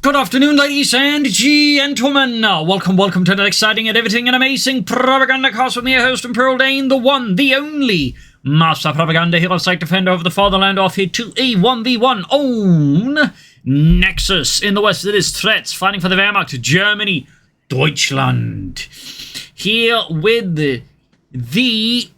Good afternoon, ladies and gentlemen. Welcome to another exciting and everything and amazing Propagandacast with me, your host, Imperial Dane, the one, the only Master Propaganda Hero Site Defender of the Fatherland, off here to a 1v1 own Nexus. In the west, it is Treadz fighting for the Wehrmacht, Germany, Deutschland. Here with the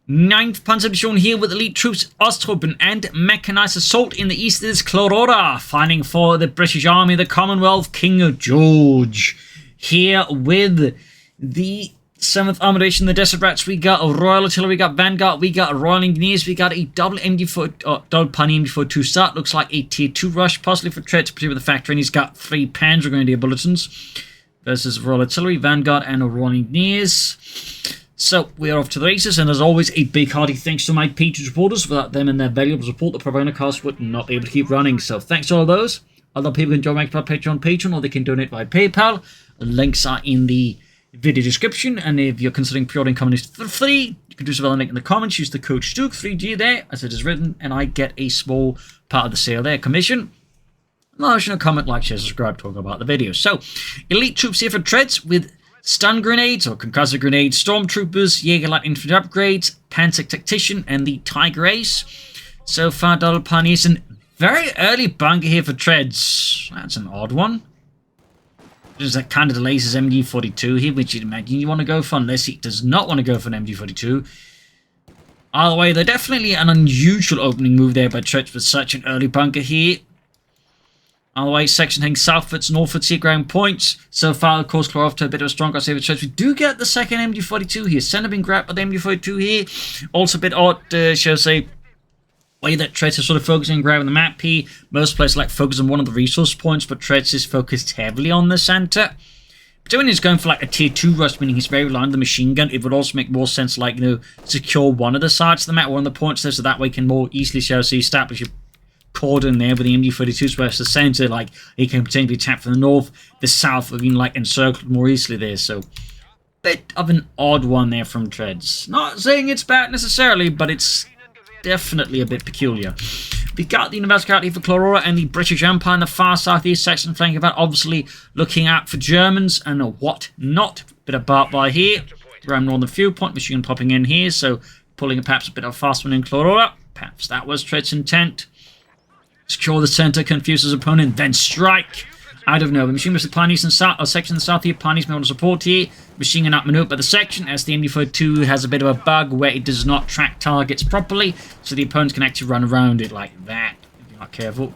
9th Panzer Division here with elite troops, Osttruppen, and mechanized assault. In the east is Clororaa, fighting for the British Army, the Commonwealth, King George. Here with the 7th Armoured Division, the Desert Rats, we got a Royal Artillery, we got Vanguard, we got Royal Engineers, we got a double double Pioneer MG42 start. Looks like a tier 2 rush, possibly for Treadz, particularly with the factor in he's got 3 Panzer Grenadier bulletins versus Royal Artillery, Vanguard, and a Royal Engineers. So, we are off to the races, and as always, a big hearty thanks to my Patreon supporters. Without them and their valuable support, the Propagandacast would not be able to keep running. So, thanks to all those. Other people can join my Patreon, or they can donate via PayPal. Links are in the video description, and if you're considering pre-ordering Communist for free, you can do so by the link in the comments. Use the CoH2 3G there, as it is written, and I get a small part of the sale there, commission. Marginal comment, like, share, subscribe, talk about the video. So, elite troops here for Treadz with stun grenades or concussive grenades, stormtroopers, Jaeger light infantry upgrades, Panzer Tactician, and the Tiger Ace. So far, double pioneers and very early bunker here for Treadz. That's an odd one. There's that kind of delays his MG42 here, which you'd imagine you want to go for, unless he does not want to go for an MG42. Either way, they're definitely an unusual opening move there by Treadz with such an early bunker here. Either way, section heading southwards, northwards here, ground points. So far, of course, Clororaa to a bit of a stronger save with Treadz. We do get the second MG42 here. Center being grabbed by the MG42 here. Also a bit odd, shall I say, way that Treadz is sort of focusing on grabbing the map here. Most players like focus on one of the resource points, but Treadz is focused heavily on the center. But when he's going for like a tier 2 rush, meaning he's very reliant on the machine gun, it would also make more sense, like, secure one of the sides of the map, one of the points there, so that way you can more easily, shall I say, establish your cordon there with the MG42s, whereas the center, like, he can potentially attack from the north, the south have been, like, encircled more easily there, so bit of an odd one there from Treadz. Not saying it's bad necessarily, but it's definitely a bit peculiar. We got the Universal here for Clororaa and the British Empire in the far southeast section, flanking about, obviously looking out for Germans and what not. Bit of bark by here, around northern fuel point, machine popping in here, so pulling perhaps a bit of a fast one in Clororaa. Perhaps that was Treadz's intent. Secure the center, confuse his opponent, then strike. I don't know. The machine with the pioneers in south, or section in the south here, pioneers may want to support here. Machine gun outmaneuvered by the section, as the MG42 has a bit of a bug where it does not track targets properly, so the opponents can actually run around it like that, if you're not careful.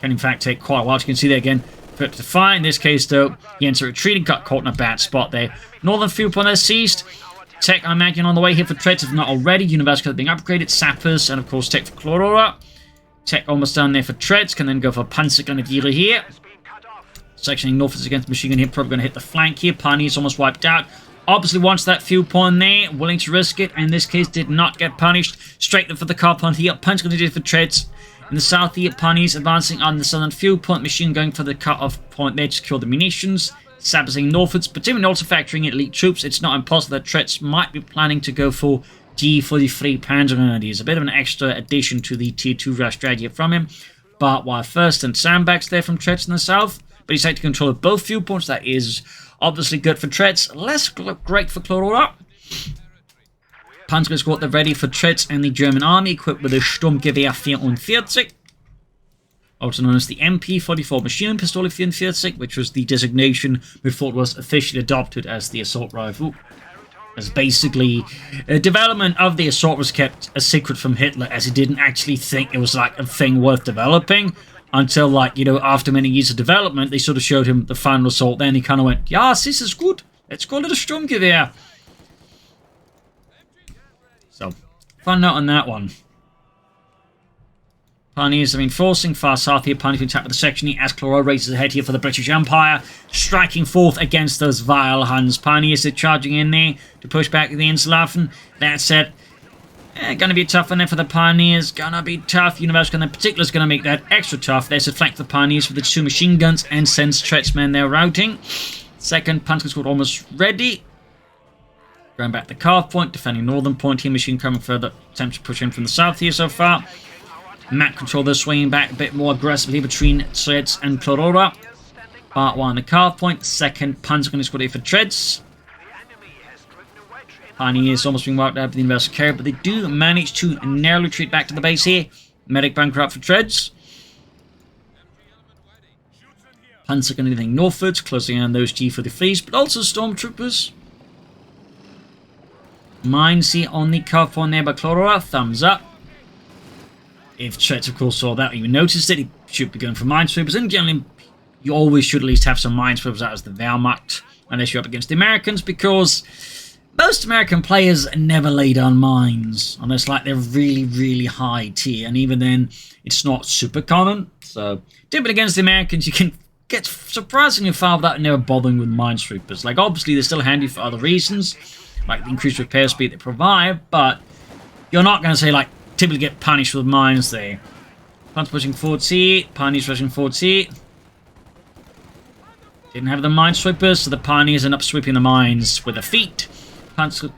Can in fact take quite a while. As you can see there again, flip to fire. In this case, though, he ends up retreating, got caught in a bad spot there. Northern fuel point there seized. Tech, I imagine, on the way here for Treadz, if not already. Universal being upgraded, sappers, and of course, tech for Clororaa. Tech almost down there for Treadz, can then go for Panzer Grenadier here. Sectioning northwards against machine gun here, probably going to hit the flank here. Pioneers almost wiped out. Obviously wants that fuel point there, willing to risk it, and in this case did not get punished. Straight there for the car point here. Panzer Grenadier for Treadz. In the south here, Pioneers advancing on the southern fuel point. Machine going for the cut-off point there to secure the munitions. Sapping northwards, but even also factoring in elite troops, it's not impossible that Treadz might be planning to go for G43 Panzer Grenadiers. A bit of an extra addition to the tier 2 rush strategy from him. But while first and sandbags there from Treadz in the south, but he's taking control of both fuel points. That is obviously good for Treadz. Less great for Clororaa. Panzer Squad, they're ready for Treadz and the German army, equipped with a Sturmgewehr 44, also known as the MP44 Machine Pistole 44, which was the designation before it was officially adopted as the assault rifle. As basically, development of the assault was kept a secret from Hitler, as he didn't actually think it was like a thing worth developing. Until, like, after many years of development, they sort of showed him the final assault. Then he kind of went, "Yeah, this is good. Let's call it a Sturmgewehr." So, fun note on that one. Pioneers have been forcing far south here. Pioneers can attack with the section here as Clororaa races ahead here for the British Empire. Striking forth against those vile Huns. Pioneers are charging in there to push back the Inselhafen. That said, gonna be a tough one there for the Pioneers. Gonna be tough. Universal in particular is gonna make that extra tough. There's a flank for the Pioneers with the 2 machine guns and sends Treadz men there routing. Second Panzer Squad almost ready. Going back the carve point, defending northern point here. Machine coming further. Attempt to push in from the south here so far. Map control, they're swinging back a bit more aggressively between Treadz and Clororaa. Part 1, the carve point. Second, Panzer gun is good here for Treadz. Pioneers almost being wiped out by the universal carrier, but they do manage to narrowly retreat back to the base here. Medic bunker up for Treadz. Panzer gun anything northwards, closing on those G43s, but also stormtroopers. Mines here on the carve point there by Clororaa. Thumbs up. If Treadz, of course, saw that, or even noticed it, he should be going for minesweepers. And generally, you always should at least have some minesweepers out as the Wehrmacht, unless you're up against the Americans, because most American players never lay down mines, unless like they're really, really high tier, and even then, it's not super common. So, typically against the Americans, you can get surprisingly far without never bothering with minesweepers. Like, obviously, they're still handy for other reasons, like the increased repair speed they provide, but you're not going to say, like, typically get punished with mines there. Panzer pushing forward C, Pioneers rushing forward C. Didn't have the minesweepers, so the Pioneers end up sweeping the mines with their feet. Panzer,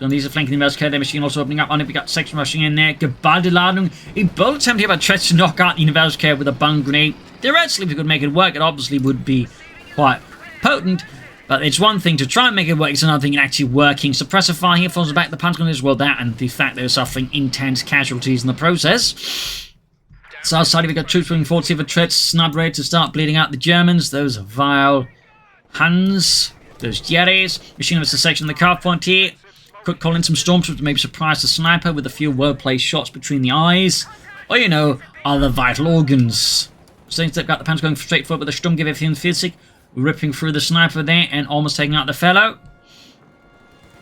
these are flanking the American their machine also opening up on it. We got section rushing in there. Geballte Ladung. A bold attempt here by Treadz to knock out the universal carrier with a bung grenade. Theoretically, if we could make it work, it obviously would be quite potent. But it's one thing to try and make it work, it's another thing in actually working. Suppressor fire here falls back the Panzer gun as well. That and the fact they're suffering intense casualties in the process. South side, we've got troops moving forward here for Treadz. Snub ready to start bleeding out the Germans. Those are vile Huns. Those Jerrys. Machine gun section in the carve point here. Quick call in some stormtroopers to maybe surprise the sniper with a few well-placed shots between the eyes. Or, you know, other vital organs. Since they've got the Panzer going straight forward with the Sturmgewehr 44, ripping through the sniper there and almost taking out the fellow.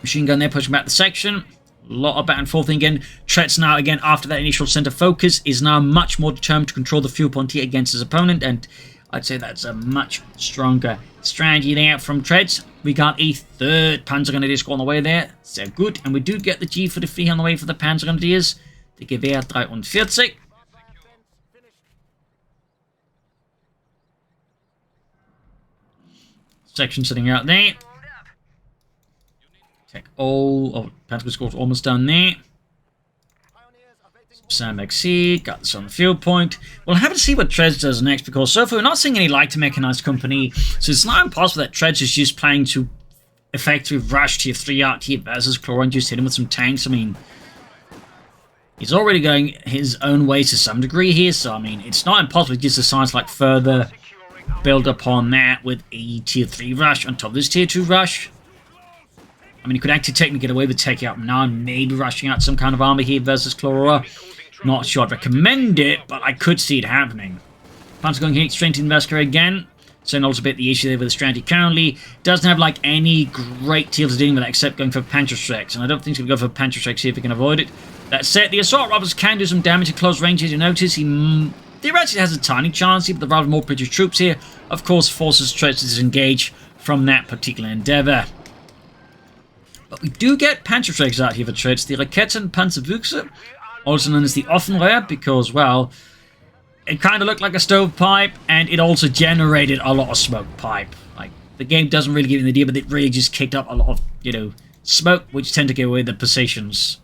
Machine gun there pushing back the section. A lot of back and forth again. Treadz now, again, after that initial center focus, is now much more determined to control the fuel point here against his opponent, and I'd say that's a much stronger strategy there from Treadz. We got a third Panzer Grenadier squad on the way there. So good. And we do get the G43 on the way for the Panzer Grenadiers. The Gewehr 43. Section sitting out there. Take all of Panzer squad's almost done there. Sandbag C, got this on the field point. We'll have to see what Treadz does next, because so far we're not seeing any lighter mechanized company, so it's not impossible that Treadz is just planning to effectively rush tier 3 out here versus Clororaa and just hit him with some tanks. I mean, he's already going his own way to some degree here, so I mean, it's not impossible to just decide to like further build upon that with a tier 3 rush on top of this tier 2 rush. I mean, you could actually technically get away with taking out now and maybe rushing out some kind of army here versus Clororaa. Not sure I'd recommend it, but I could see it happening. Panzer going here, straight to the investigator again. So also a bit the issue there with the strategy currently. Doesn't have like any great deal to dealing with that except going for Panzerschrecks. And I don't think he's going to go for Panzerschrecks here if he can avoid it. That said, the assault robbers can do some damage at close range, as you notice. He theoretically has a tiny chance here, but the rather more British troops here, of course, forces Treadz to disengage from that particular endeavour. But we do get Panzerschrecks out here for Treadz. The Raketenpanzerwüchse, also known as the Offenrohr, because, well, it kind of looked like a stovepipe, and it also generated a lot of smoke pipe. Like, the game doesn't really give you an idea, but it really just kicked up a lot of, you know, smoke, which tend to give away the positions.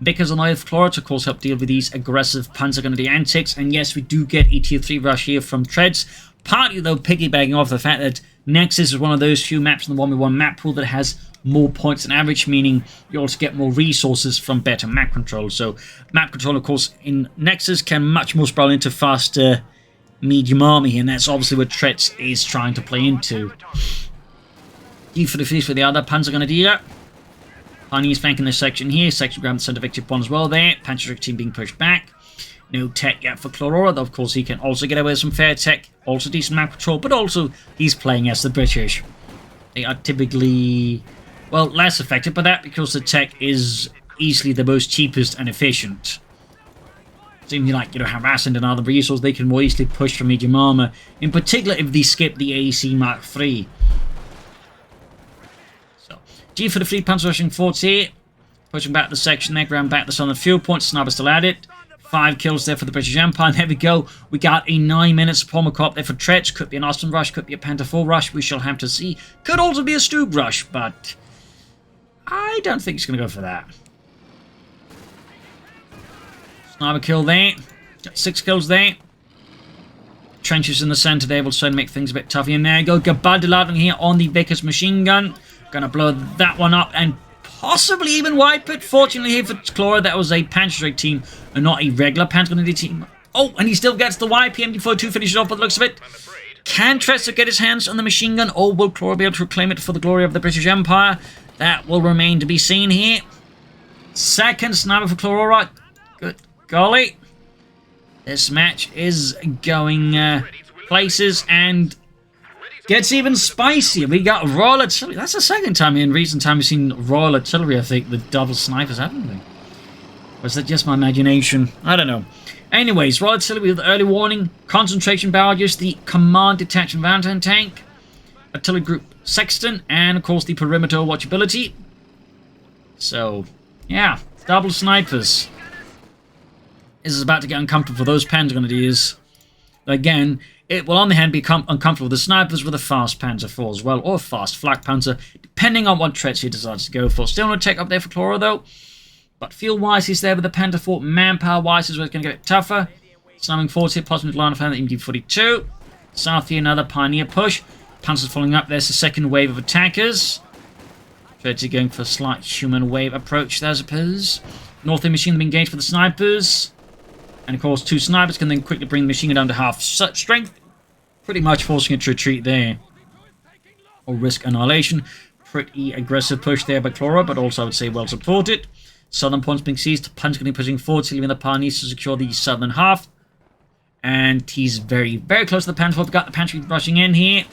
Because of the North Clororaa to, of course, help deal with these aggressive Panzer Grenadier antics, and yes, we do get a tier 3 rush here from Treadz, partly, though, piggybacking off the fact that Nexus is one of those few maps in the 1v1 map pool that has more points than average, meaning you also get more resources from better map control. So map control, of course, in Nexus can much more sprawl into faster medium army, and that's obviously what Treadz is trying to play into. E for the feast for the other Panzer Grenadier. Pioneers flanking this section here. Section grabbing the center victory point as well there. Panzer team being pushed back. No tech yet for Clororaa, though of course he can also get away with some fair tech. Also decent map control, but also he's playing as the British. They are typically, well, less effective by that because the tech is easily the most cheapest and efficient. Seemingly like, you know, harassing and other resources, they can more easily push for medium armor. In particular if they skip the AEC Mark III. So, G for the fleet Panzer rushing forwards here. Pushing back the section there, ground back the southern fuel point. Sniper still at it. 5 kills there for the British Empire. And there we go. We got a 9-minute support cop there for Treadz. Could be an Austin rush, could be a Panther 4 rush. We shall have to see. Could also be a Stug rush, but I don't think he's going to go for that. Sniper kill there. Got 6 kills there. Trenches in the center there will certainly make things a bit tougher. And there you go. Gabardilard here on the Vickers machine gun. Gonna blow that one up and possibly even wipe it. Fortunately here for Clororaa, that was a Panzer team and not a regular Panzer team. Oh, and he still gets the wipe. MD42 finishes off by the looks of it. Can Treadz get his hands on the machine gun, or will Clororaa be able to reclaim it for the glory of the British Empire? That will remain to be seen here. Second sniper for Clororaa. Good golly. This match is going places and gets even spicier. We got Royal Artillery. That's the second time in recent time we've seen Royal Artillery, I think, with double snipers, haven't we? Or is that just my imagination? I don't know. Anyways, Royal Artillery with early warning, concentration barrages, the command detachment Valentine tank, artillery group Sexton, and of course the perimeter watchability. So, yeah, double snipers. This is about to get uncomfortable for those Panzer Grenadiers. Again, it will on the hand be uncomfortable with the snipers with a fast Panzer IV as well, or a fast Flak Panzer, depending on what Treadz he decides to go for. Still no tech up there for Clororaa though. But field-wise, he's there with the Panzer IV. Manpower-wise is where it's going to get a bit tougher. Slamming forwards here, possibly line of hand, the MD42. South here, another Pioneer push. Panzer's following up. There's the second wave of attackers. Treadz going for a slight human wave approach there, I suppose. North here, machine being engaged for the snipers. And of course, 2 snipers can then quickly bring the machine gun down to half strength. Pretty much forcing it to retreat there. Or risk annihilation. Pretty aggressive push there by Clororaa, but also I would say well supported. Southern points being seized. Panzer going to be pushing forward, leaving the Pioneers to secure the southern half. And he's very, very close to the Panzer. We've got the Panzer rushing in here.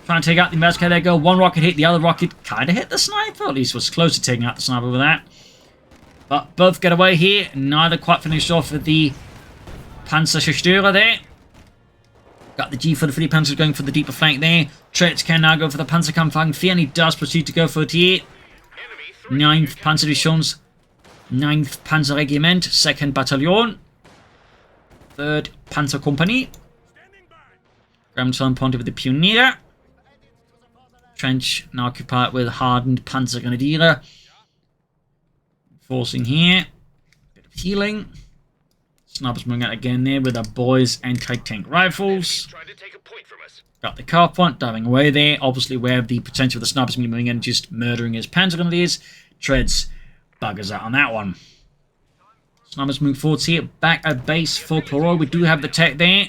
Trying to take out the Merc. There you go. One rocket hit. The other rocket kind of hit the sniper. At least was close to taking out the sniper with that. But both get away here. Neither quite finished off with the Panzerzerstörer there. Got the G for the Philly Panzer going for the deeper flank there. Treadz can now go for the Panzerkampfwagen 4, and he does proceed to go for it here. 9th Panzerdivisions, 9th Panzerregiment, 2nd Battalion, 3rd Panzer Company. Gramton pointed with the Pionier. Trench now occupied with hardened Panzer Grenadier. Forcing here. Bit of healing. Snipers moving out again there with our boys anti-tank rifles. Got the car point, diving away there. Obviously aware of the potential of the snipers moving in and just murdering his Panzer Grenadiers. Treadz buggers out on that one. Snipers move forwards here. Back at base for Clororaa. We do have the tech there.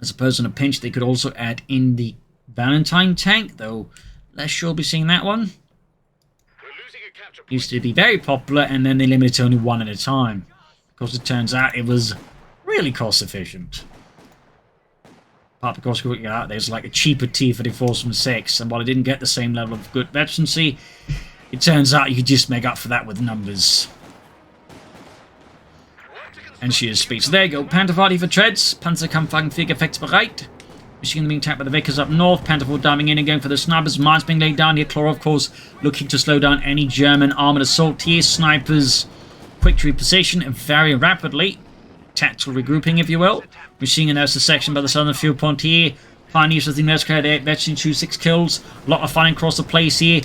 I suppose in a pinch they could also add in the Valentine tank, though less sure we'll be seeing that one. Used to be very popular, and then they limited to only one at a time. Of course, it turns out it was really cost efficient. Apart, of course, there's like a cheaper T-34 from 6, and while it didn't get the same level of good efficiency, it turns out you could just make up for that with numbers. And she is speed. So there you go. Panzerparty for Treadz. Panzerkampfwagen 4 effectsbereit. Machine being attacked by the Vickers up north. Panther 4 diving in and going for the snipers. Mines being laid down here. Clororaa, of course, looking to slow down any German armored assault here. Snipers quick to reposition very rapidly. Tactical regrouping, if you will. Machine gun nurse section by the southern field point here. Pioneers with the Mercenary there. Veteran 2-6 kills. A lot of fighting across the place here.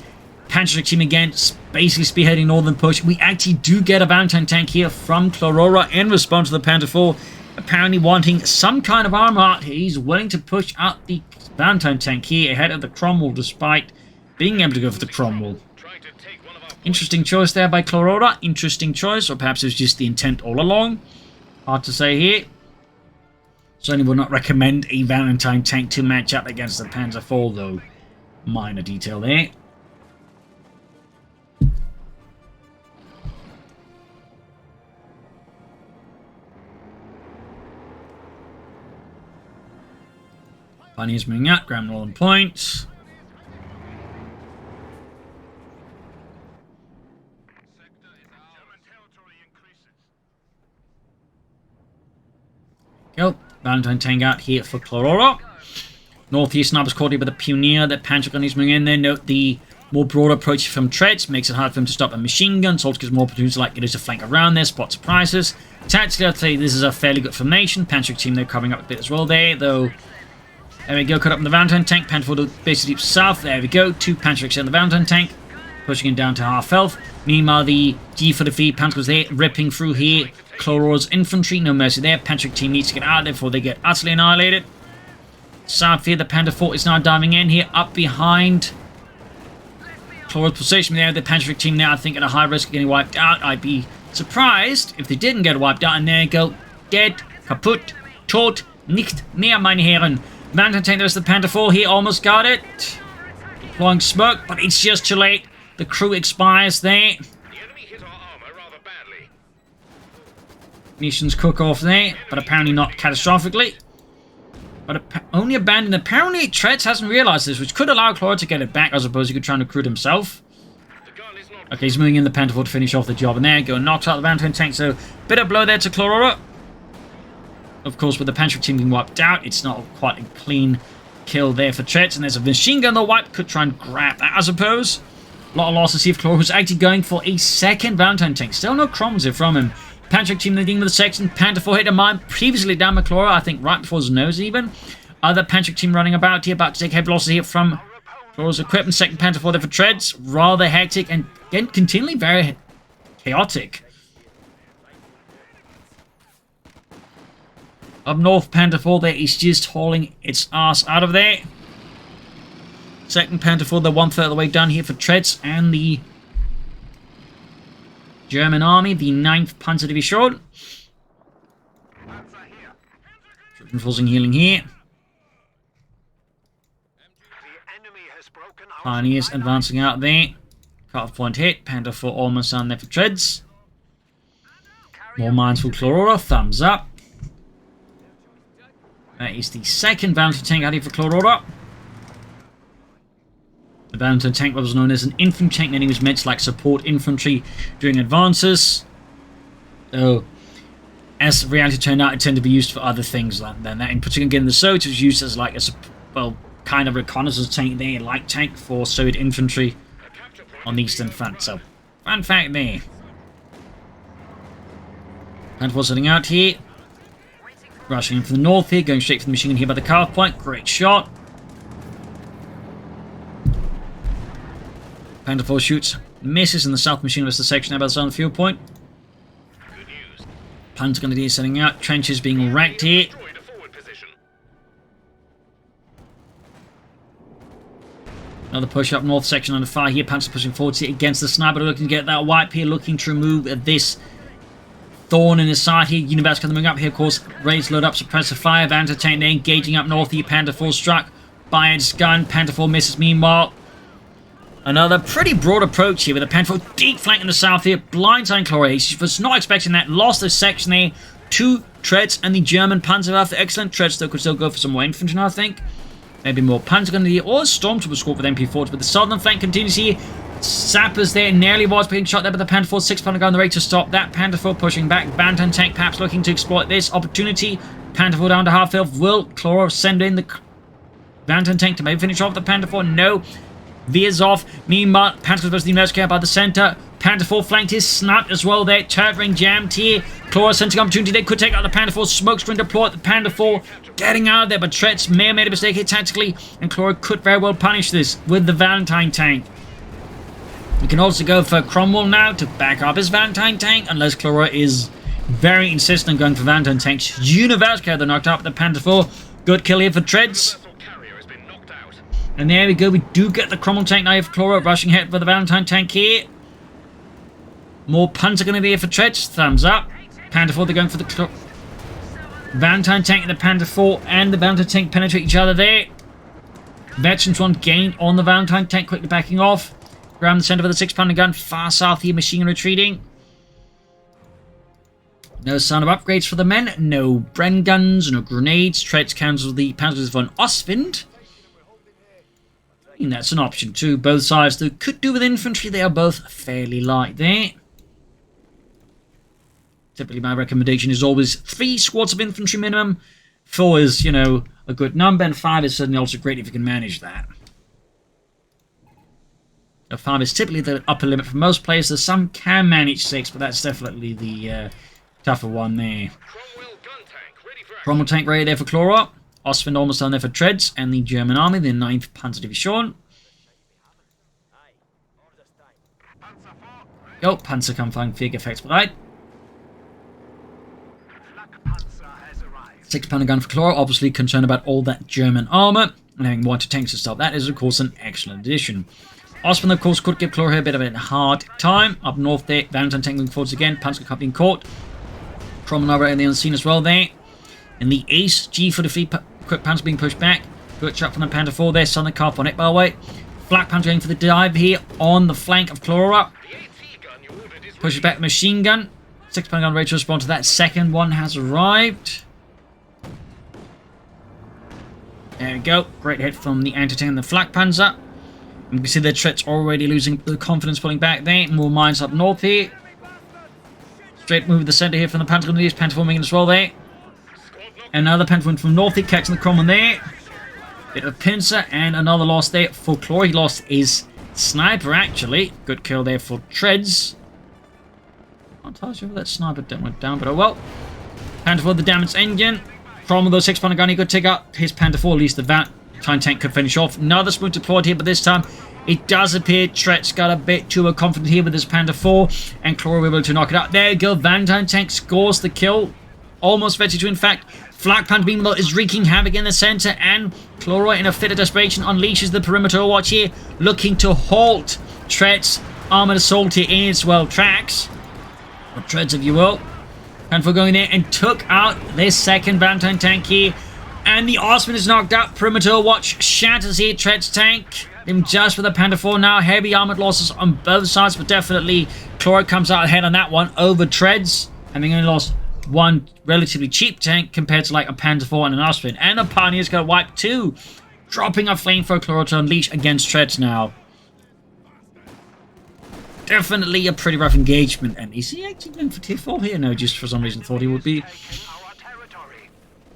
Panzer team again, basically spearheading northern push. We actually do get a Valentine tank here from Clororaa in response to the Panther 4. Apparently wanting some kind of armor. He's willing to push out the Valentine tank here ahead of the Cromwell, despite being able to go for the Cromwell. Interesting choice there by Clororaa. Interesting choice, or perhaps it was just the intent all along. Hard to say here. Certainly would not recommend a Valentine tank to match up against the Panzer 4, though. Minor detail there. Pioneers moving out, Grand Northern Point. Go. Valentine tank out here for Clororaa. Northeast snipers caught here by the Pioneer. The Panzer gun is moving in there. Note the more broad approach from Treadz makes it hard for him to stop a machine gun. So it gives more opportunities like it is to flank around there, spot surprises. Tactically, I'd say this is a fairly good formation. Panzer team, they're covering up a bit as well there, though. There we go, cut up in the Valentine tank. Panther 4 basically deep south. There we go. 2 Panzer on the Valentine tank. pushing it down to half health. Meanwhile, the G44 Panzers there, ripping through here. Clorora's infantry, no mercy there. Patrick team needs to get out of there before they get utterly annihilated. South here, the Panther 4 is now diving in here, up behind Clorora's position there. The Patrick team now, I think, at a high risk of getting wiped out. I'd be surprised if they didn't get wiped out. And there you go. Dead, kaputt, tot, nicht mehr, meine Herren. Mountain tank, there's the Panther 4 here, almost got it. Deploying smoke, but it's just too late. The crew expires there. Munitions cook off there, but apparently not catastrophically. But only abandoned. Apparently, Treadz hasn't realized this, which could allow Clororaa to get it back. I suppose he could try and recruit himself. Okay, he's moving in the Panther 4 to finish off the job. And there you go, knocks out the mountain tank. So, bit of blow there to Clororaa. Of course, with the Patrick team being wiped out, it's not quite a clean kill there for Treadz. And there's a machine gun, the wipe could try and grab that, I suppose. A lot of losses here for Clororaa, who's actually going for a second Valentine tank. Still no crumbs here from him. Patrick team leading with the section. Panther 4 hit a mine previously down by Clororaa, I think right before his nose even. Other Patrick team running about here, about to take heavy losses here from Clorora's equipment. Second Panther 4 there for Treadz. Rather hectic and again, continually very chaotic. Up north, Panther 4 there is just hauling its ass out of there. Second Panther 4, they're 1/3 of the way done here for Treadz and the German army, the 9th Panzer Division. Reinforcing healing here. Pioneers advancing out there. Cut-off point hit. Panther 4 almost down there for Treadz. More mines for Clororaa. Thumbs up. That is the second Valentine tank out here for Clororaa. The Valentine tank was known as an infantry tank, and he was meant to like support infantry during advances. So, as reality turned out, it tended to be used for other things than that. In particular, again, the Soviets was used as like a kind of reconnaissance tank there, light tank for Soviet infantry on the Eastern Front. So, fun fact there. Panther 4 setting out here. Rushing in from the north here, going straight for the machine gun here by the cut-off point. Great shot. Panther 4 shoots, misses in the south machine gun section about the southern field point. Panther gun here setting out. Trenches being wrecked here. Another push up north section under fire here. Panther pushing forward here against the sniper, looking to get that wipe here, looking to remove this thorn in his side here. University coming up here, of course. Raise, load up, suppressive fire. Vanter tank there engaging up north here. Panther 4 struck by its gun. Panther 4 misses meanwhile. Another pretty broad approach here with a Panther 4 deep flank in the south here. Blindsiding Clororaa. He was not expecting that. Lost this section there to Treadz and the German Panzerwaffe. Excellent. Treadz though could still go for some more infantry now, I think. Maybe more Panzer gun here or a Stormtrooper squad with MP40. But the southern flank continues here. Sappers there, nearly was being shot there, but the Panther 4 6-pounder gun on the way to stop that. Panther 4 pushing back. Bantam tank perhaps looking to exploit this opportunity. Panther 4 down to half health. Will Clororaa send in the Bantam tank to maybe finish off the Panther 4? No. Veers off. Meanwhile, Panther 4 versus the American by the center. Panther 4 flanked his snap as well there. Turret ring jammed here. Clororaa sensing opportunity. They could take out the Panther 4. Smoke screen deployed. The Panther 4 getting out of there, but Treadz may have made a mistake here tactically, and Clororaa could very well punish this with the Valentine tank. We can also go for Cromwell now to back up his Valentine tank, unless Clororaa is very insistent on going for Valentine tanks. Universal they're knocked out the Panther 4. Good kill here for Treadz. And there we go. We do get the Cromwell tank now here for Clororaa, rushing ahead for the Valentine tank here. More Panzer gun here for Treadz. Thumbs up. Panther 4, they're going for the Valentine tank and the Panther 4 and the Valentine tank penetrate each other there. Veterans 1 gained on the Valentine tank, quickly backing off. Around the center of the 6-pounder gun, far south here, machine gun retreating. No sign of upgrades for the men, no Bren guns, no grenades. Treadz cancels the Panzers von Ostwind. And that's an option too. Both sides though could do with infantry, they are both fairly light there. Typically my recommendation is always 3 squads of infantry minimum. 4 is, you know, a good number, and 5 is certainly also great if you can manage that. 5 is typically the upper limit for most players. There's some can manage 6, but that's definitely the tougher one there. Cromwell tank ready there for Clororaa. Ostwind almost down there for Treadz and the German army, the 9th Panzer Division. Go, Panzerkampfwagen 4 gefechtsbereit. 6-pounder gun for Clororaa, obviously concerned about all that German armor, and having water tanks and stuff. That is, of course, an excellent addition. Osman, of course, could give Clororaa a bit of a hard time. Up north there, Valentine tank moving forwards again, Panzerkampf being caught. Promenade in the unseen as well there. In the east, G for the fleet, quick Panzer being pushed back. Good shot from the Panther 4 there, Southern Carp on it, by the way. Flak Panther going for the dive here on the flank of Clororaa. Pushes back the machine gun. 6-pounder gun ready to respond to that. Second one has arrived. There we go. Great hit from the anti-tank and the Flak Panzer. And you can see the Treadz already losing the confidence, pulling back there. More mines up north here. Straight move to the center here from the Panther Grenadiers. Panther forming as well there. Another Panther from north here, catching the Cromwell there. Bit of pincer and another loss there for Clororaa. He lost his sniper actually. Good kill there for Treadz. Not entirely sure if that sniper went down, but oh well. Panther 4 the damaged engine. Cromwell, though, 6-pounder gun, he could take out his Panther 4, at least the Valentine tank could finish off. Another spoon deployed here, but this time it does appear Treadz got a bit too confident here with his Panther 4, and Clororaa able to knock it out. There you go, Valentine tank scores the kill. Almost 32, in fact. Flak Panther meanwhile is wreaking havoc in the center, and Clororaa, in a fit of desperation, unleashes the perimeter watch here, looking to halt Treadz' armored assault here in its, well, tracks. Or Treadz, if you will. Panther going there and took out this second Valentine tank here. And the Osman is knocked out. Perimeter watch shatters here. Treadz tank. Him just with the Panther 4 now. Heavy armored losses on both sides, but definitely Clororaa comes out ahead on that one over Treadz. Having only lost one relatively cheap tank compared to like a Panther 4 and an Osman. And the Pioneer's got wiped too. Dropping a flamethrower Clororaa to unleash against Treadz now. Definitely a pretty rough engagement. And is he actually going for tier 4 here? No, just for some reason thought he would be.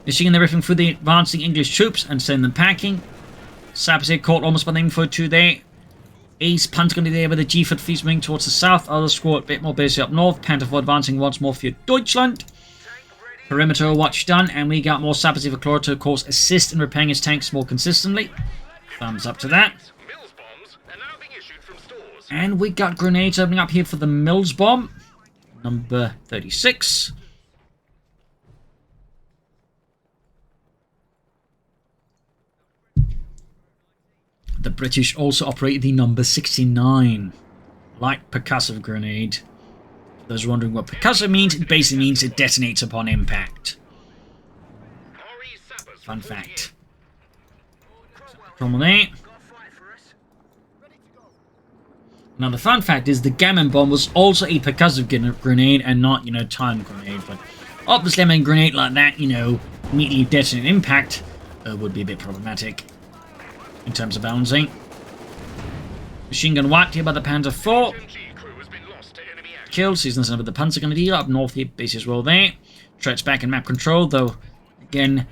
Machine gun, they're ripping through the advancing English troops and sending them packing. Sappers here caught almost by the info 2 there. Ace Panther gun there with the G-foot fleets moving towards the south. Other squad a bit more busy up north. Panther 4 advancing once more for Deutschland. Perimeter watch done, and we got more sappers here for Clororaa to, of course, assist in repairing his tanks more consistently. Thumbs up to that. And we got grenades opening up here for the Mills bomb. Number 36. The British also operate the number 69. Light percussive grenade. For those wondering what percussive means, it basically means it detonates upon impact. Fun fact. Cromwell there. Now the fun fact is the gammon bomb was also a percussive grenade and not, time grenade. But obviously, a grenade like that, immediately detonate impact would be a bit problematic in terms of balancing. Machine gun wiped here by the Panther 4. Killed. Season's with the Panzer Grenadier up north here, base as well there. Treadz back in map control, though again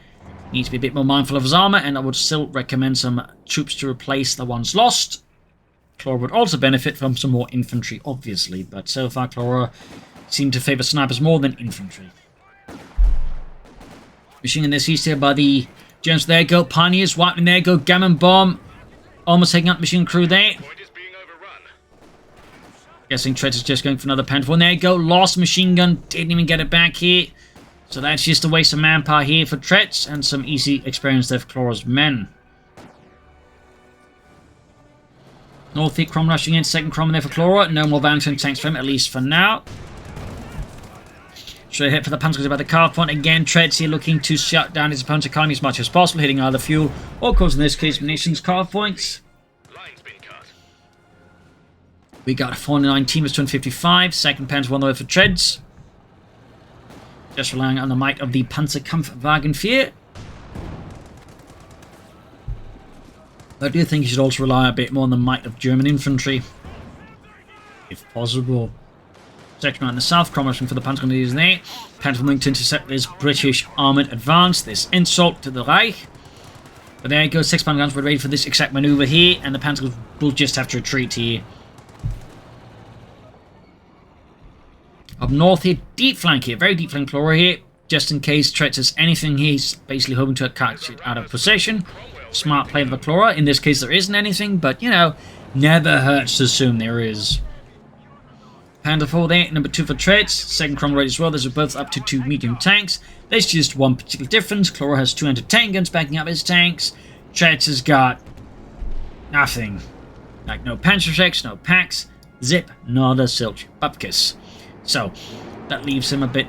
needs to be a bit more mindful of his armor, and I would still recommend some troops to replace the ones lost. Clororaa would also benefit from some more infantry, obviously, but so far Clororaa seem to favor snipers more than infantry. Machine gun this east here by the Germans. There go Pioneers, wiping there go Gammon bomb. Almost taking out the machine crew there. Guessing Treadz is just going for another Panther 4. There you go, lost machine gun, didn't even get it back here. So that's just a waste of manpower here for Treadz, and some easy experience there for Cloraa's men. North here, Cromwell rushing in, second Cromwell there for Clororaa. No more Valentine tanks for him, at least for now. Straight hit for the Panzers about the car point. Again, Treadz here looking to shut down his opponent's economy as much as possible, hitting either fuel or, of course, in this case, munitions car points. We got 49 teamers, 255. Second Panzer on the way for Treadz. Just relying on the might of the Panzerkampfwagen 4. I do think you should also rely a bit more on the might of German infantry, if possible. Section right in the south, Cromwell for the Panzer Grenadiers there. Panther moving to intercept this British armoured advance, this insult to the Reich. But there you go, 6-pounder guns were ready for this exact manoeuvre here, and the Panzers will just have to retreat here. Up north here, deep flank here, very deep flank Clororaa here, just in case Treadz has anything he's basically hoping to catch it out of possession. Smart play of the Clororaa. In this case, there isn't anything, but, never hurts to assume there is. Panther 4 there, number 2 for Treadz, second Cromwell ready as well. Those are both up to 2 medium tanks. There's just one particular difference. Clororaa has 2 anti-tank guns backing up his tanks. Treadz has got nothing. Like no Panzerschrecks, no packs, zip, nada, silch, bupkis. So, that leaves him a bit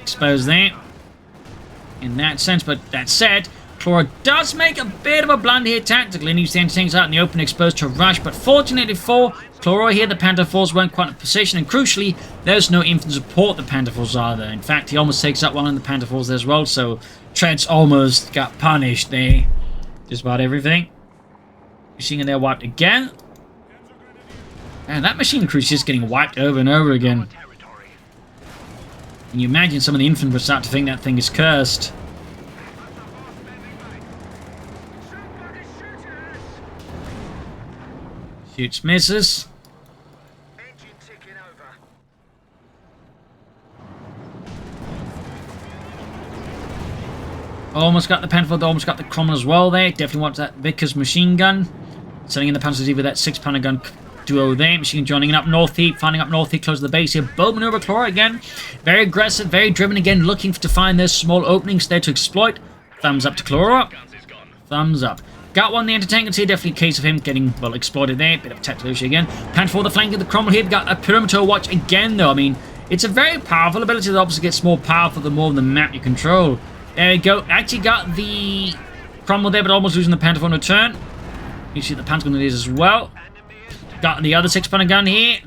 exposed there. In that sense, but that said, Clororaa does make a bit of a blunder here tactically, and leaves the anti-tanks out in the open exposed to a rush, but fortunately for Clororaa here, the Panther 4s weren't quite in position, and crucially, there's no infantry support the Panther 4s are there. In fact, he almost takes out one of the Panther 4s there as well, so Treadz almost got punished there. Just about everything. Machine gun there wiped again. And that machine crew is just getting wiped over and over again. Can you imagine some of the infantry would start to think that thing is cursed? Shoots, misses. Almost got the Panther, almost got the Cromwell as well there. Definitely wants that Vickers machine gun. Sending in the Panzers with that 6-pounder gun duo there. Machine gun joining up north here, finding up north here, close to the base here. Bow maneuver Clororaa again. Very aggressive, very driven again, looking to find those small openings there to exploit. Thumbs up to Clororaa. Thumbs up. Got one the anti-tank here, definitely a case of him getting, well, exploited there. Bit of tactical issue again. Panther for the flank of the Cromwell here. We've got a perimeter watch again though. I mean, it's a very powerful ability that obviously gets more powerful the more of the map you control. There we go. Actually got the Cromwell there, but almost losing the Panther on return. You see the Panther gun is as well. Got the other 6-pounder gun here.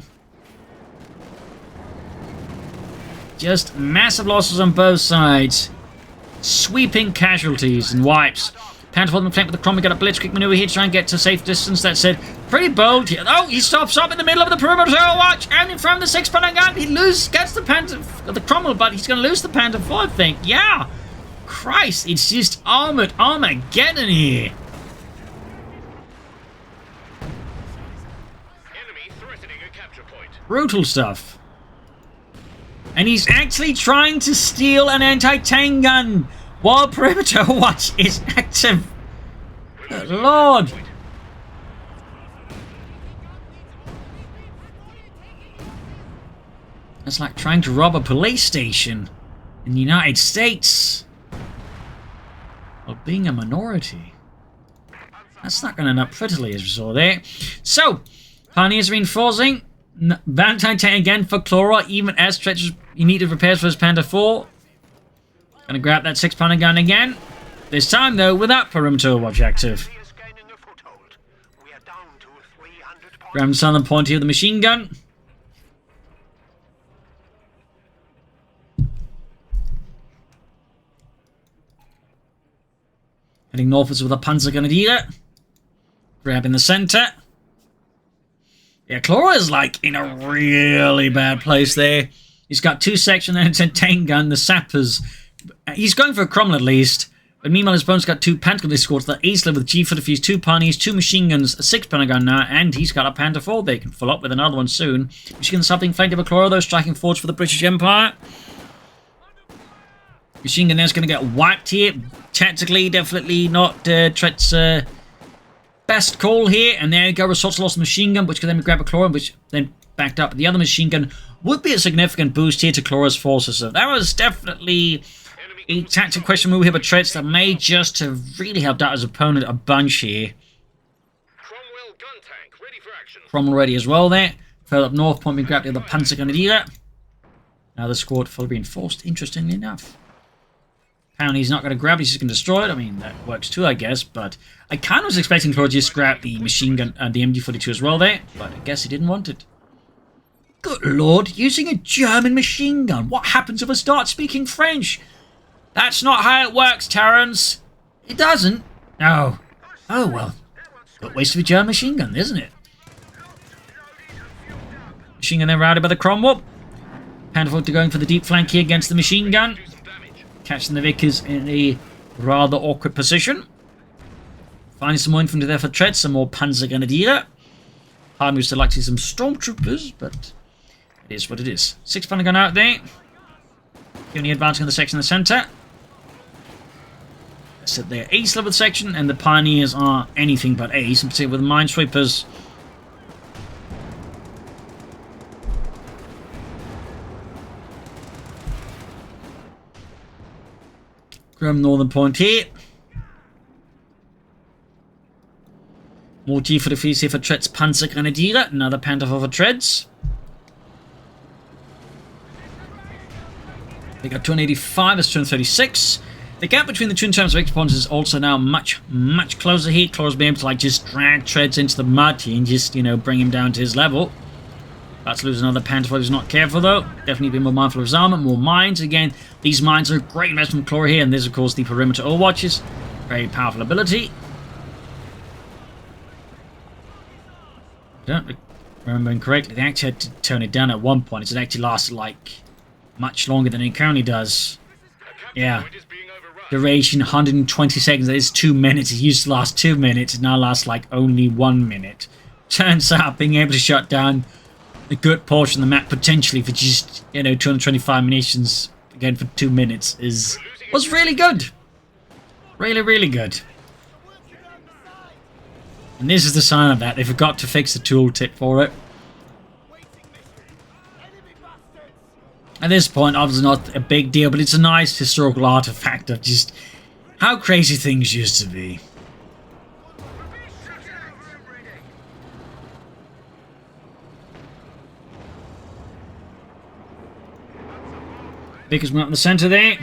Just massive losses on both sides. Sweeping casualties and wipes. Panther for the flank with the Cromwell. Got a blitzkrieg maneuver here to try and get to safe distance. That said, pretty bold here. Oh, he stops up in the middle of the perimeter watch, and in front of the 6-pounder gun, he gets the Panther, the Cromwell, but he's going to lose the Panther 4, I think. Yeah. Christ, it's just Armageddon here. Enemy threatening a capture point. Brutal stuff. And he's actually trying to steal an anti-tank gun while perimeter watch is active. Good Lord. That's like trying to rob a police station in the United States. Well, being a minority. That's not going to end up prettily, as we saw there. So, Pioneers reinforcing. Valentine tank again for Clororaa, even as Treadz needed repairs for his Panther 4. Gonna grab that 6-pounder gun again. This time, though, without perimeter watch active. Grab the southern point here with the machine gun. Heading northwards with a Panzergrenadier. Grabbing the center. Yeah, Clororaa is like in a really bad place there. He's got 2 sections and it's a tank gun, the sappers. He's going for a Cromwell at least. But meanwhile, his opponent's got 2 Panther escorts that easily with G-45s, 2 Pioneers, 2 machine guns, a 6-pounder gun now, and he's got a Panther 4 they can follow up with another one soon. Machine gun something flanked over Clororaa though, striking forwards for the British Empire. Machine gun there's going to get wiped here. Tactically, definitely not Treadz's best call here. And there you go, Ressort's lost the machine gun, which can then grab a Clororaa, which then backed up. The other machine gun would be a significant boost here to Cloraa's forces. So that was definitely a tactical question move here by Treadz that may just have really helped out his opponent a bunch here. Cromwell gun tank ready for action. Cromwell ready as well there. Further up north, point being grabbed the other Panzergrenadier. Now the squad fully reinforced, interestingly enough. Apparently he's not going to grab, he's just going to destroy it. I mean, that works too, I guess, but I kind of was expecting Clororaa to just grab the machine gun and the MG42 as well there, but I guess he didn't want it. Good Lord, using a German machine gun. What happens if I start speaking French? That's not how it works, Terrence. It doesn't? No. Oh, well. Good waste of a German machine gun, isn't it? Machine gun then routed by the Cromwell. Panther going for the deep flank here against the machine gun. Catching the Vickers in a rather awkward position. Finding some more infantry there for Treadz, some more Panzergrenadier. Hard moves to like to see some stormtroopers, but it is what it is. 6-pounder gun out there. Only advancing on the section in the centre. So they're ace level section, and the Pioneers are anything but ace, in particular with the Minesweepers. from northern point here. More G for the fleet here for Treadz Panzergrenadiere. Another Panther for Treadz. They got 285 as 236. The gap between the two in terms of exponents is also now much closer here. Clorora's been able to like just drag Treadz into the mud here and just, you know, bring him down to his level. About to lose another Panther if he's not careful though. Definitely be more mindful of his armor, more mines. Again, these mines are a great investment from Clororaa here, and there's of course the perimeter overwatches. Very powerful ability. I don't remember incorrectly, they actually had to tone it down at one point. It actually lasted like much longer than it currently does. Yeah. Duration 120 seconds. That is 2 minutes. It used to last 2 minutes. It now lasts like only 1 minute. Turns out being able to shut down a good portion of the map potentially for just, you know, 225 munitions again for 2 minutes was really good. Really good. And this is the sign of that. They forgot to fix the tooltip for it. At this point, obviously not a big deal, but it's a nice historical artifact of just how crazy things used to be. Vickers went up in the center there.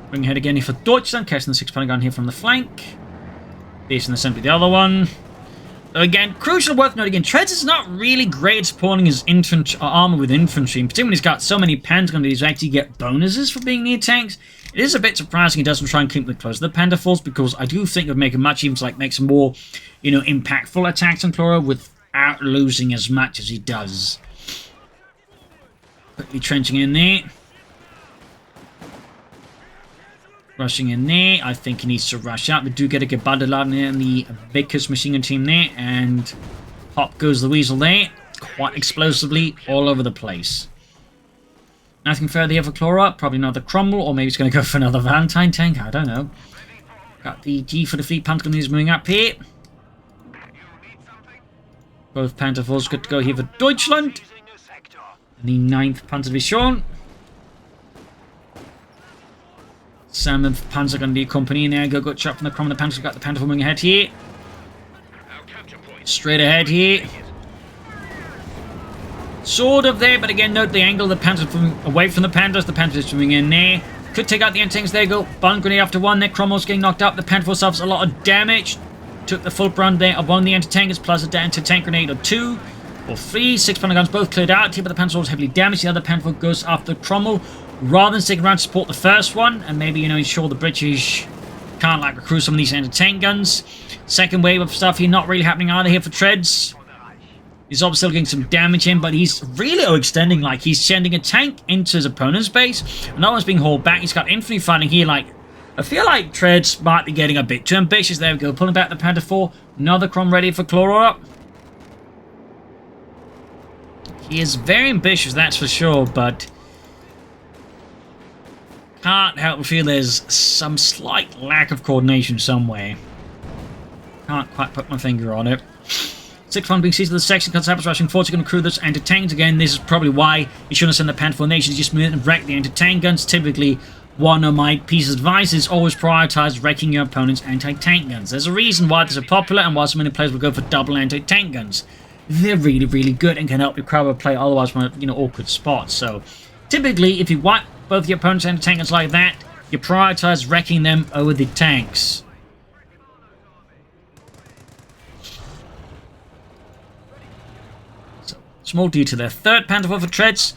Bring ahead again here for Deutschland, casting the 6 Pentagon here from the flank. Basing the center with the other one. So again, crucial worth noting again, Treadz is not really great at supporting his armor with infantry, and particularly when he's got so many Pentagon that he's actually get bonuses for being near tanks. It is a bit surprising he doesn't try and keep them close to the Panther Force, because I do think it would make it much even to like make some more, you know, impactful attacks on Clororaa without losing as much as he does. Quickly trenching in there. Rushing in there. I think he needs to rush out. We do get a good bundle out in the Vickers machine gun team there. And pop goes the Weasel there. Quite explosively all over the place. Nothing further here for Clororaa. Probably another Crumble. Or maybe he's going to go for another Valentine tank. I don't know. Got the G for the fleet. Panther is moving up here. Both Panther Forces good to go here for Deutschland. And the 9th Panzerdivision. 7th Panzergrenadier Company in there. Go shot from the Crumble. The Panther got the Panther moving ahead here. Straight ahead here. Sort of there, but again, note the angle of the Panther moving away from the Panthers. The Panther is moving in there. Could take out the anti-tanks. There you go. Bun grenade after one. There, Cromwell's getting knocked up. The Panther suffers a lot of damage. Took the full brunt there of one of the anti-tankers, plus a anti-tank grenade or 2 or 3. 6 Panther guns both cleared out here, but the Panther was heavily damaged. The other Panther goes after Cromwell, rather than sticking around to support the first one, and maybe, you know, ensure the British can't like recruit some of these anti-tank guns. Second wave of stuff here, not really happening either here for Treadz. He's obviously still getting some damage in, but he's really overextending. Like, he's sending a tank into his opponent's base. Another one's being hauled back. He's got infantry fighting here. Like, I feel like Treadz might be getting a bit too ambitious. There we go. Pulling back the Panther 4. Another Crom ready for Clororaa. He is very ambitious, that's for sure, but can't help but feel there's some slight lack of coordination somewhere. Can't quite put my finger on it. 6 1 being seized with the section, Conservatives rushing forward, going to crew this anti-tanks again. This is probably why you shouldn't send the Panther Nations, just move and wreck the anti-tank guns. Typically, one of my pieces of advice is always prioritize wrecking your opponent's anti-tank guns. There's a reason why these are popular and why so many players will go for double anti-tank guns. They're really, really good and can help your crowd play otherwise from, you know, awkward spots. So, typically, if you wipe both your opponent's anti-tank guns like that, you prioritize wrecking them over the tanks. Small detail there. 3rd Panther 4 for Treadz.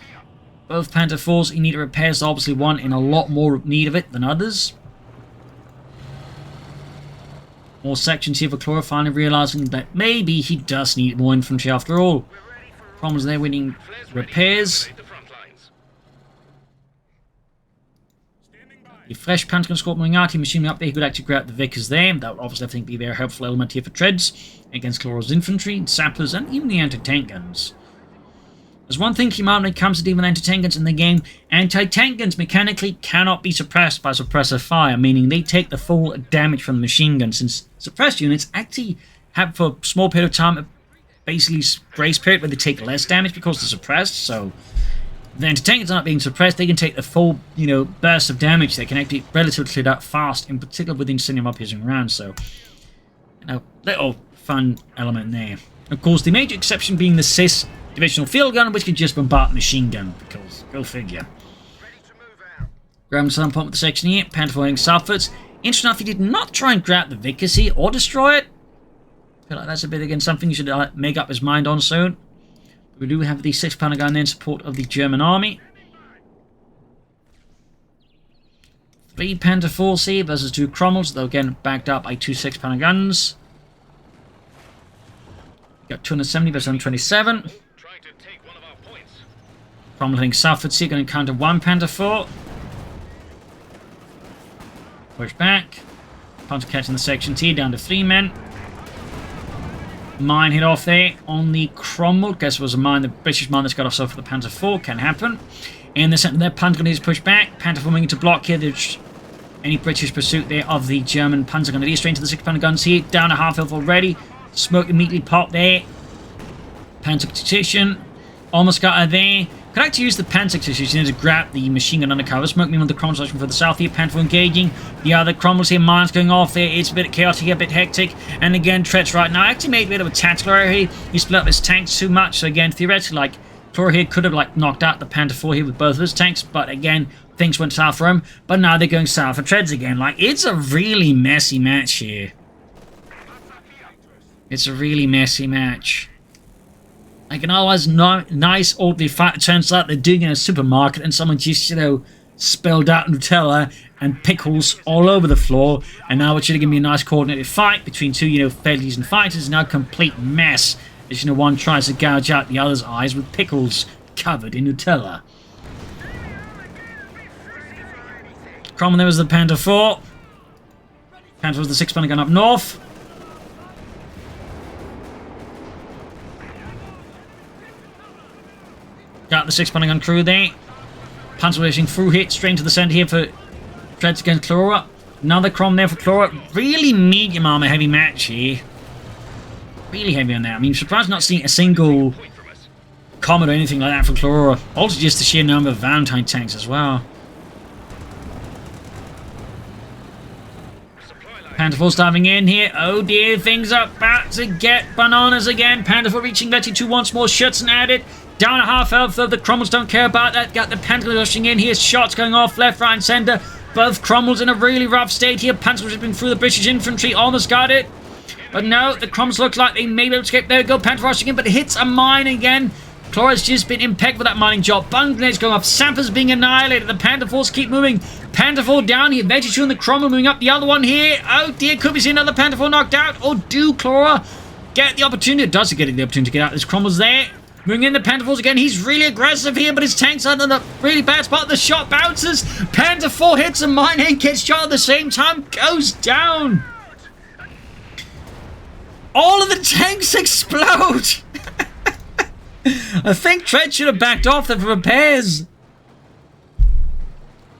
Both Panther 4s in need of repairs. Obviously one in a lot more need of it than others. More sections here for Clororaa, finally realising that maybe he does need more infantry after all. Problems there winning repairs. The fresh Panther squad moving out, he machining up there. He could actually grab the Vickers there. That would obviously, I think, be a very helpful element here for Treadz against Clorora's infantry, sapplers, and even the anti-tank guns. There's one thing keep in mind when it comes to dealing with anti-tank guns in the game. Anti-tank guns mechanically cannot be suppressed by suppressor fire, meaning they take the full damage from the machine gun, since suppressed units actually have, for a small period of time, basically grace period where they take less damage because they're suppressed. So then to tanks not being suppressed, they can take the full, burst of damage. They can actually relatively clear that fast, in particular with Incendium up hitting around. So, little fun element there. Of course, the major exception being the CIS divisional field gun, which can just bombard the machine gun, because go figure. Grab some pump with the section here, Panther heading southwards. Interesting enough, he did not try and grab the Vicacy or destroy it. I feel like that's a bit, again, something he should make up his mind on soon. We do have the 6-pounder gun there in support of the German army. 3 Panther 4C versus 2 Cromwells, though again backed up by 2 6-pounder guns. Got 270 versus 127. Cromwell heading southwards here, going to encounter 1 Panther 4. Push back. Panther catching the section T down to 3 men. Mine hit off there on the Cromwell. Guess it was a mine, the British mine that's got off so for the Panther 4. Can happen. In the center there, Panther Grenadiers push back. Panther 4 moving to block here. There's any British pursuit there of the German Panzer Grenadiers. Straight into the 6-pounder guns here. Down a half health already. Smoke immediately popped there. Panzer Tactician. Almost got her there. Could actually use the Panzer Tactician to grab the machine gun undercover. Smoke me on the Cromwells rushing for the south here. Panther engaging. The other Cromwells here. Mines going off there. It's a bit chaotic here, a bit hectic. And again, Treadz right now actually made a bit of a tactical error here. He split up his tanks too much. So again, theoretically, Clororaa here could have knocked out the Panther 4 here with both of his tanks. But again, things went south for him. But now they're going south for Treadz again. It's a really messy match here. It's a really messy match. Like an otherwise nice orderly fight, it turns out they're doing it in a supermarket and someone just, spilled out Nutella and pickles all over the floor. And now it should have given me a nice coordinated fight between 2, fairly decent fighters. Now a complete mess as, one tries to gouge out the other's eyes with pickles covered in Nutella. Cromwell there was the Panther 4. Panther was the 6-pounder gun up north. Got the 6-pounder gun crew there. Panzer racing through hit straight into the centre here for Treadz against Clororaa. Another Crom there for Clororaa. Really medium armour heavy match here. Really heavy on that. I mean, surprised not seeing a single Comet or anything like that from Clororaa. Also just the sheer number of Valentine tanks as well. Panther 4 diving in here. Oh dear, things are about to get bananas again. Panther 4 reaching Letty 2 once more. Schutzen added. Down a half health, though the Cromwells don't care about that. Got the Panther rushing in here. Shots going off left, right, and centre. Both Cromwells in a really rough state here. Panther ripping through the British infantry. Almost got it. But no, the Cromwells look like they may be able to escape. There we go. Panther rushing in, but it hits a mine again. Clorora's just been impeccable with that mining job. Bung grenades going off. Sappers being annihilated. The Panther 4s keep moving. Panther 4 down here. Veggie 2 and the Cromwell moving up. The other one here. Oh dear, could we see another Panther 4 knocked out? Or do Clororaa get the opportunity? It does get the opportunity to get out. This Cromwell's there. Moving in the Panther 4s again. He's really aggressive here, but his tank's under the really bad spot. The shot bounces. Panther 4 hits a mine and gets shot at the same time. Goes down. All of the tanks explode. I think Treadz should have backed off there for repairs.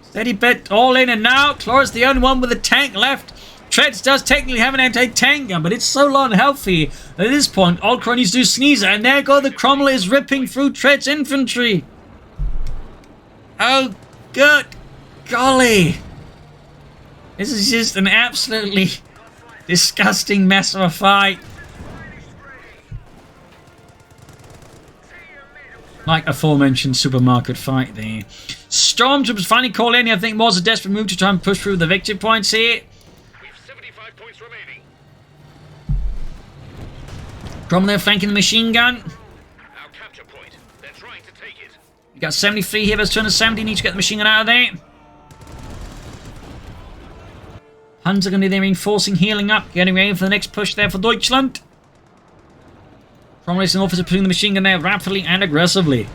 Steady bet all in, and now Clorora's the only one with a tank left. Treadz does technically have an anti-tank gun, but it's so low and healthy. At this point, all Clororaa needs to do is sneeze, and there go the Cromwell is ripping through Treadz infantry. Oh, good golly. This is just an absolutely disgusting mess of a fight. Like aforementioned supermarket fight there. Stormtroopers finally call in. I think was a desperate move to try and push through the victory points here. We have 75 points remaining. Cromwell there flanking the machine gun. Our capture point. They're trying to take it. You got 73 here versus 270. Need to get the machine gun out of there. Huns are going to be there reinforcing, healing up, getting ready for the next push there for Deutschland. Cromwell racing officer putting the machine gun there rapidly and aggressively.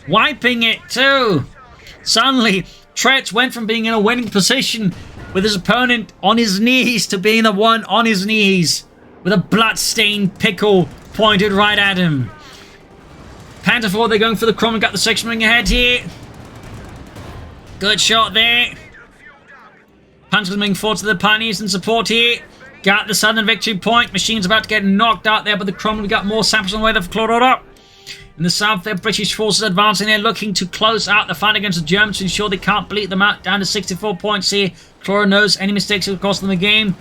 Wiping it too! Suddenly, Treadz went from being in a winning position with his opponent on his knees to being the one on his knees with a blood-stained pickle pointed right at him. Panther 4, they're going for the Cromwell, got the section ring ahead here. Good shot there. Panzers moving forward to the Pioneers in support here. got the southern victory point. Machines about to get knocked out there, but the Cromwell, we got more sappers on the way there for Clororaa. In the south, there British forces advancing there, looking to close out the fight against the Germans to ensure they can't bleed them out. Down to 64 points here. Clororaa knows any mistakes will cost them the game.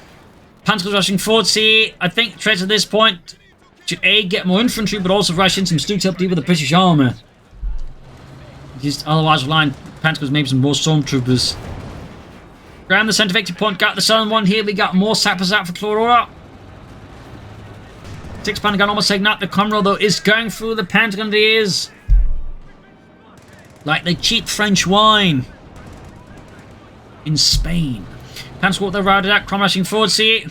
Panzers rushing forward here. I think Treadz at this point should A, get more infantry, but also rush in some Stooks up deep with the British armour. Just otherwise relying Panzers maybe some more stormtroopers. Grab the centre victory point, got the southern one here. We got more sappers out for Clororaa. 6-pounder gun almost taken out. The Commonwealth, though, is going through the Pentagondiers like the cheap French wine in Spain. Panzer they're routed out. Cromwell rushing forward here.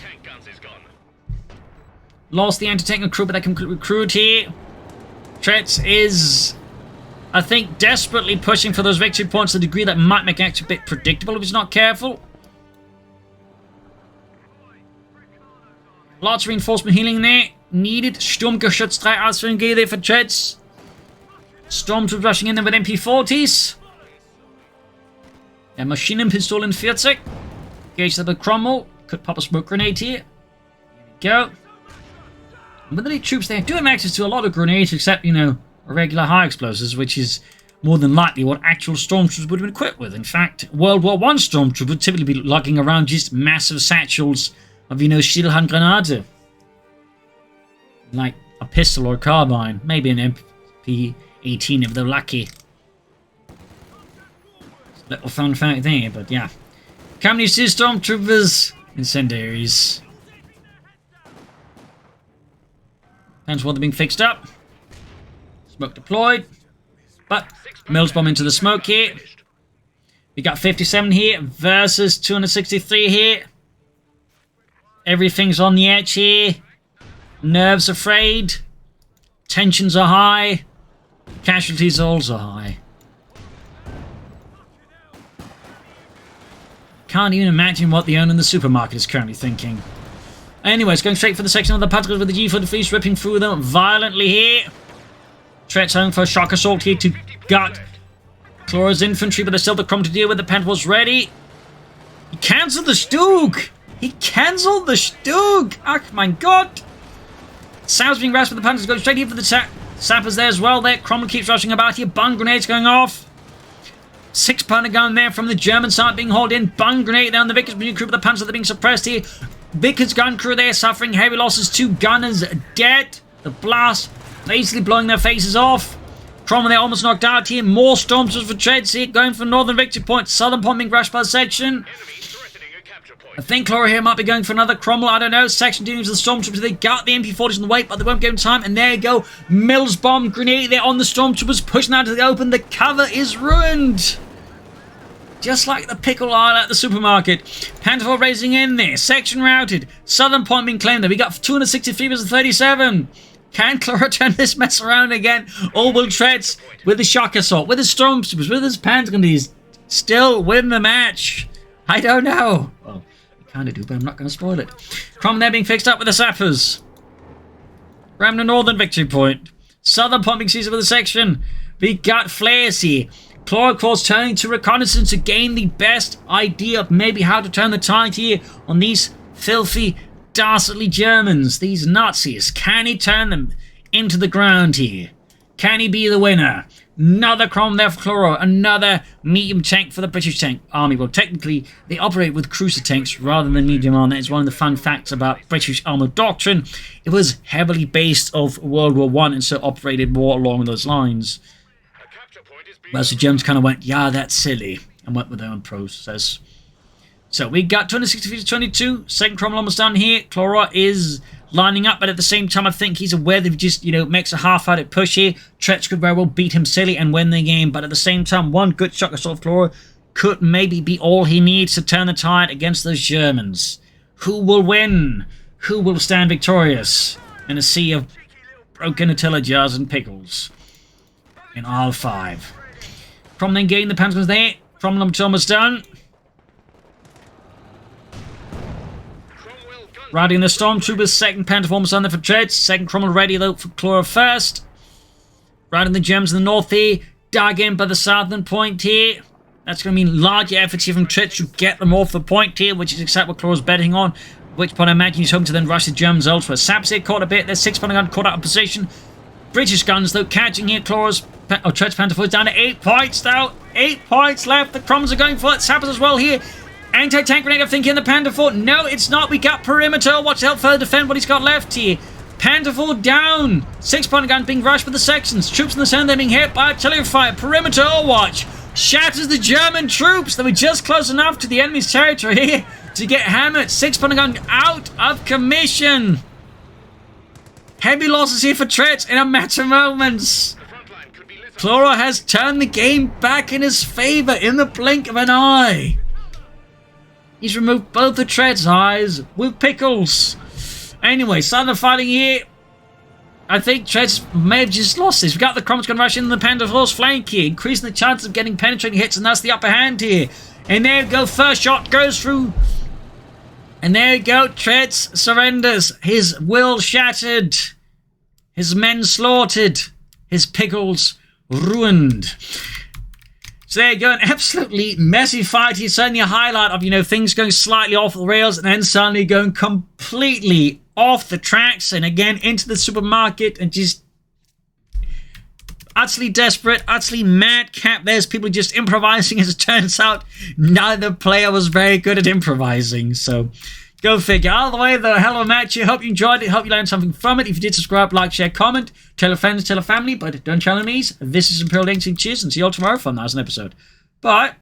Lost the anti-tank crew, but they can recruit here. Treadz is, I think, desperately pushing for those victory points to a degree that might make it actually a bit predictable if he's not careful. Lots of reinforcement healing there. Needed. Sturmgeschütz 3 Ausführungen there for Treadz. Stormtroopers rushing in there with MP40s. Der Maschinenpistole in 40. Gauge the Cromwell. Could pop a smoke grenade here. There we go. And with the elite troops, they do have access to a lot of grenades, except, you know, regular high explosives, which is more than likely what actual stormtroopers would have been equipped with. In fact, World War I stormtroopers would typically be lugging around just massive satchels of, you know, Schildhandgranate. Like a pistol or a carbine. Maybe an MP18 if they're lucky. Little fun fact there, but yeah. Company see stormtroopers, incendiaries. Depends what they're being fixed up. Smoke deployed. But Mills bomb into the smoke here. We got 57 here versus 263 here. Everything's on the edge here. Nerves are frayed. Tensions are high. Casualties are also high. Can't even imagine what the owner in the supermarket is currently thinking. Anyways, going straight for the section of the Patriots with the G4 fleet ripping through them violently here. Treadz home for a shock assault here to gut Clorora's infantry, but there's still the Cromwell to deal with. The Pentagon's ready. He cancelled the Stug! He cancelled the Stug! Oh my god! Sounds being grasped, but the Panthers going straight here for the sappers there as well. There, Cromwell keeps rushing about here. Bung grenades going off. 6-pounder gun there from the German side being hauled in. Bung grenade there on the Vickers crew, but the Panthers are being suppressed here. Vickers gun crew there suffering heavy losses. 2 gunners dead. The blast basically blowing their faces off. Cromwell there almost knocked out here. More stormtroopers for Treadz here going for northern victory point. Southern point being rushed by the section. I think Clororaa here might be going for another Cromwell. I don't know. Section dealing with the stormtroopers. They got the MP40s on the way, but they won't give them time. And there you go. Mills bomb grenade there on the stormtroopers, pushing out to the open. The cover is ruined. Just like the pickle aisle at the supermarket. Panther raising in there. Section routed. Southern point being claimed there. We got 263 versus 37. Can Clororaa turn this mess around again? Or will Treadz, with the shock assault, with his stormtroopers, with his Panther, still win the match? I don't know. Well, kind of do, but I'm not going to spoil it. Cromwell there being fixed up with the sappers. Ram the northern victory point. Southern pumping season with the section. We got flares here. Clororaa, of course, turning to reconnaissance to gain the best idea of maybe how to turn the tide here on these filthy, dastardly Germans, these Nazis. Can he turn them into the ground here? Can he be the winner? Another Cromwell there for Clororaa. Another medium tank for the British tank army. Well, technically, they operate with cruiser tanks rather than medium armor. It's one of the fun facts about British armor doctrine. It was heavily based off World War I and so operated more along those lines. Whereas the Germans kind of went, yeah, that's silly, and went with their own process. So we got 263 to 22. Second Cromwell almost done here. Clororaa is lining up, but at the same time, I think he's aware that if he just, makes a half-hearted push here, Treadz could very well beat him silly and win the game. But at the same time, one good shock assault of Clororaa could maybe be all he needs to turn the tide against those Germans. Who will win? Who will stand victorious in a sea of broken Nutella jars and pickles? In aisle 5. Cromwell then getting the Panzers there. Cromwell almost done. Riding the Stormtroopers, second Panther almost on there for Treadz. Second Cromwell ready though for Clororaa first. Riding the Germans in the north here. Dug in by the southern point here. That's going to mean larger efforts here from Treadz to get them off the point here, which is exactly what Clorora's betting on. which point I imagine he's hoping to then rush the Germans elsewhere. Saps here caught a bit. There's 6 Pentagon caught out of position. British guns, though, catching here. Treadz Panther 4 down to 8 points now. 8 points left. The Crumbs are going for it. Sappers as well here. Anti-tank grenade, I think, in the Panther 4. No, it's not. We got perimeter. Watch to help further defend what he's got left here. Panther 4 down. 6 Pentagon being rushed with the sections. Troops in the center, they're being hit by artillery fire. Perimeter, watch. Shatters the German troops. They were just close enough to the enemy's territory here to get hammered. 6 Pentagon out of commission. Heavy losses here for Treadz in a matter of moments. Clororaa has turned the game back in his favor in the blink of an eye. He's removed both the Treadz eyes with pickles. Anyway, starting the fighting here. I think Treadz may have just lost this. We've got the Crumbs going to rush in the Panther 4's flank here, increasing the chances of getting penetrating hits, and that's the upper hand here. And there we go, first shot goes through. And there we go, Treadz surrenders. His will shattered. His men slaughtered. His pickles ruined. So there you go, an absolutely messy fight. He's certainly a highlight of, things going slightly off the rails and then suddenly going completely off the tracks and again into the supermarket and just utterly desperate, utterly madcap. There's people just improvising. As it turns out, neither player was very good at improvising. So go figure. Either way, though, hell of a match here. Hope you enjoyed it. Hope you learned something from it. If you did, subscribe, like, share, comment. Tell your friends, tell your family, but don't tell enemies. This is Imperial Dancing. Cheers, and see you all tomorrow for another episode. Bye.